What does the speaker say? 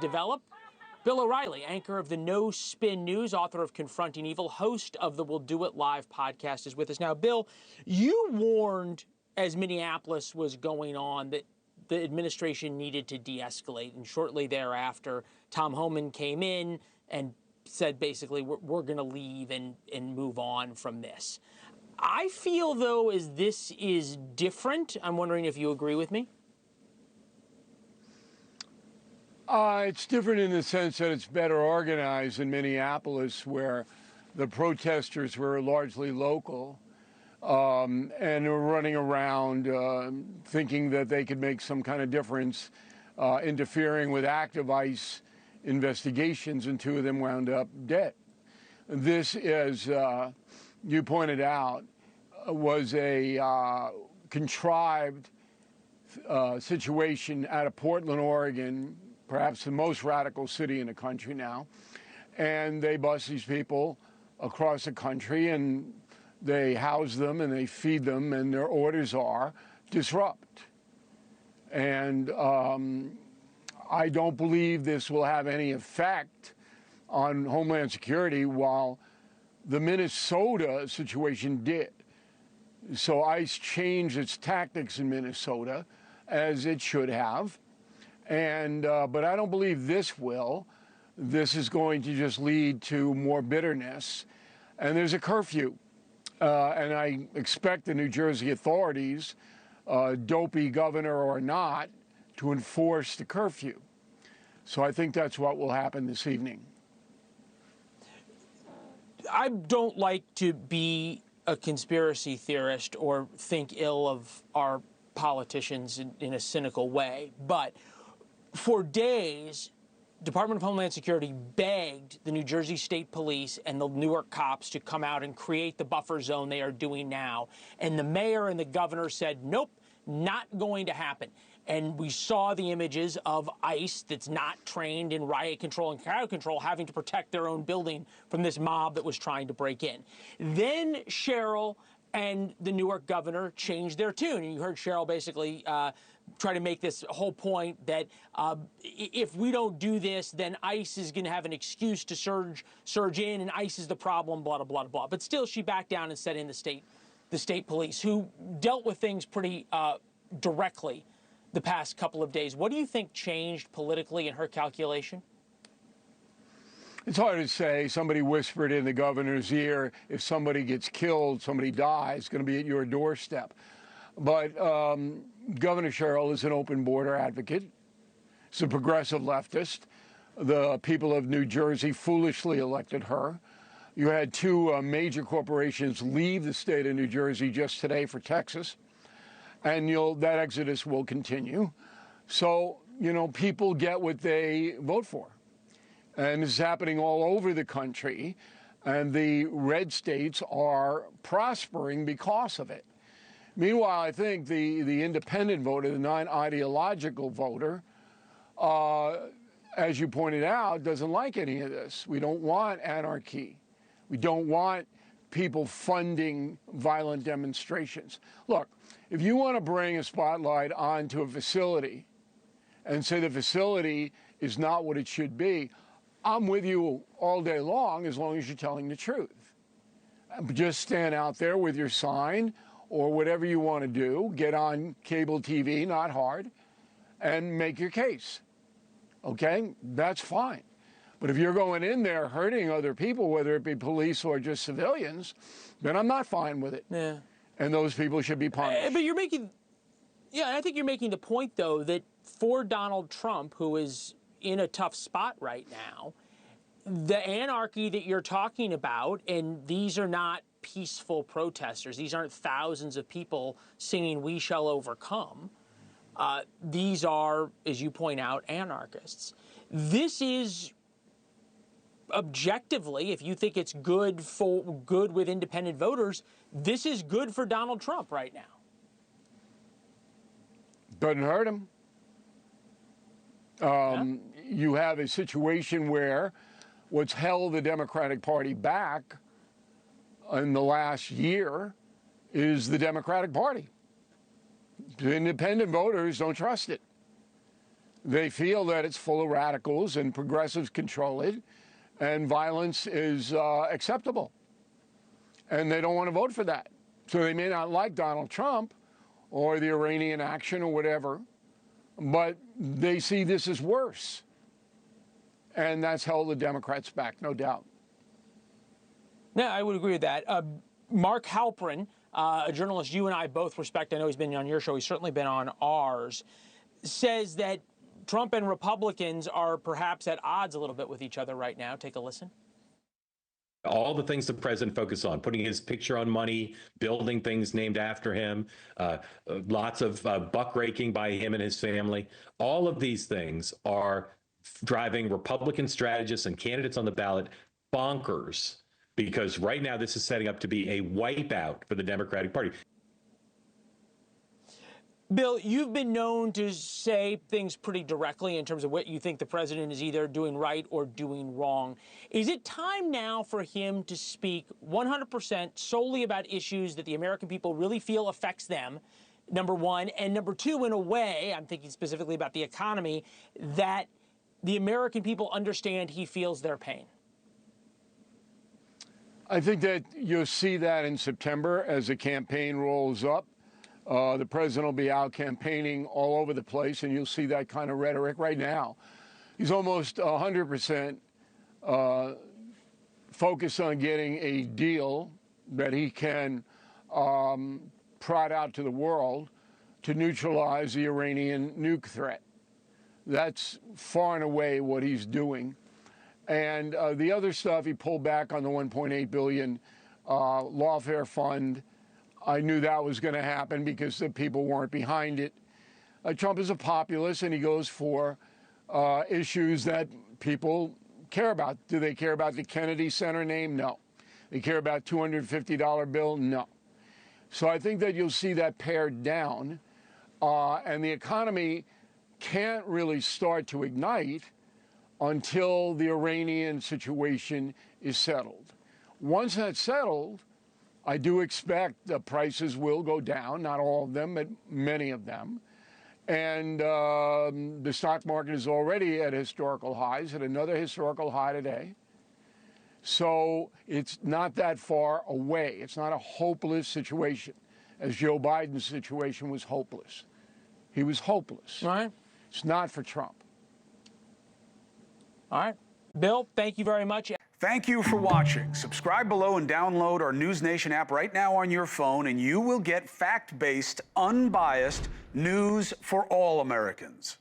develop. Bill O'Reilly, anchor of the No Spin News, author of Confronting Evil, host of the We'll Do It Live podcast, is with us now. Bill, you warned as Minneapolis was going on that the administration needed to de-escalate, and shortly thereafter, Tom Homan came in and said basically we're going to leave and move on from this. I feel, though, as this is different. I'm wondering if you agree with me. It's different in the sense that it's better organized in Minneapolis, where the protesters were largely local and were running around thinking that they could make some kind of difference, interfering with active ICE investigations, and two of them wound up dead. This, as you pointed out, was a contrived situation out of Portland, Oregon, perhaps the most radical city in the country now. And they bus these people across the country, and they house them and they feed them, and their orders are disrupt. And I don't believe this will have any effect on Homeland Security, while the Minnesota situation did. So ICE changed its tactics in Minnesota, as it should have. And but I don't believe this will. This is going to just lead to more bitterness. And there's a curfew. And I expect the New Jersey authorities, dopey governor or not, to enforce the curfew. So I think that's what will happen this evening. I don't like to be a conspiracy theorist or think ill of our politicians in a cynical way, but for days, Department of Homeland Security begged the New Jersey State Police and the Newark cops to come out and create the buffer zone they are doing now. And the mayor and the governor said, nope, not going to happen. And we saw the images of ICE that's not trained in riot control and crowd control having to protect their own building from this mob that was trying to break in. Then Cheryl and the Newark governor changed their tune. And you heard Cheryl basically try to make this whole point that if we don't do this, then ICE is going to have an excuse to surge in, and ICE is the problem, blah, blah, blah, blah. But still, she backed down and set in the state police, who dealt with things pretty directly the past couple of days. What do you think changed politically in her calculation? It's hard to say. Somebody whispered in the governor's ear, if somebody gets killed, somebody dies, it's going to be at your doorstep. But Governor Cheryl is an open border advocate. She's a progressive leftist. The people of New Jersey foolishly elected her. You had two major corporations leave the state of New Jersey just today for Texas, and that exodus will continue. So, people get what they vote for. And this is happening all over the country, and the red states are prospering because of it. Meanwhile, I think the independent voter, the non-ideological voter, as you pointed out, doesn't like any of this. We don't want anarchy. We don't want people funding violent demonstrations. Look, if you want to bring a spotlight onto a facility and say the facility is not what it should be, I'm with you all day long as you're telling the truth. Just stand out there with your sign or whatever you want to do, get on cable TV, not hard, and make your case. Okay? That's fine. But if you're going in there hurting other people, whether it be police or just civilians, then I'm not fine with it. Yeah. And those people should be punished. But I think you're making the point, though, that for Donald Trump, who is in a tough spot right now, the anarchy that you're talking about, and these are not peaceful protesters. These aren't thousands of people singing "We Shall Overcome." These are, as you point out, anarchists. This is objectively, if you think it's good with independent voters, this is good for Donald Trump right now. Doesn't hurt him. You have a situation where what's held the Democratic Party back in the last year is the Democratic Party. The independent voters don't trust it. They feel that it's full of radicals and progressives control it, and violence is acceptable. And they don't want to vote for that. So they may not like Donald Trump or the Iranian action or whatever, but they see this as worse. And that's held the Democrats back, no doubt. Yeah, I would agree with that. Mark Halperin, a journalist you and I both respect, I know he's been on your show, he's certainly been on ours, says that Trump and Republicans are perhaps at odds a little bit with each other right now. Take a listen. All the things the president focused on, putting his picture on money, building things named after him, lots of buck raking by him and his family. All of these things are driving Republican strategists and candidates on the ballot bonkers, because right now this is setting up to be a wipeout for the Democratic Party. Bill, you've been known to say things pretty directly in terms of what you think the president is either doing right or doing wrong. Is it time now for him to speak 100% solely about issues that the American people really feel affects them, number one, and number two, in a way, I'm thinking specifically about the economy, that the American people understand he feels their pain? I think that you'll see that in September as the campaign rolls up. The president will be out campaigning all over the place, and you'll see that kind of rhetoric right now. He's almost 100% focused on getting a deal that he can prod out to the world to neutralize the Iranian nuke threat. That's far and away what he's doing. And the other stuff, he pulled back on the $1.8 billion lawfare fund. I knew that was going to happen because the people weren't behind it. Trump is a populist, and he goes for issues that people care about. Do they care about the Kennedy Center name? No. They care about $250 bill? No. So I think that you'll see that pared down, and the economy can't really start to ignite until the Iranian situation is settled. Once that's settled, I do expect the prices will go down, not all of them, but many of them. And the stock market is already at historical highs, at another historical high today. So it's not that far away. It's not a hopeless situation, as Joe Biden's situation was hopeless. He was hopeless. All right. It's not for Trump. All right. Bill, thank you very much. Thank you for watching. Subscribe below and download our NewsNation app right now on your phone, and you will get fact-based, unbiased news for all Americans.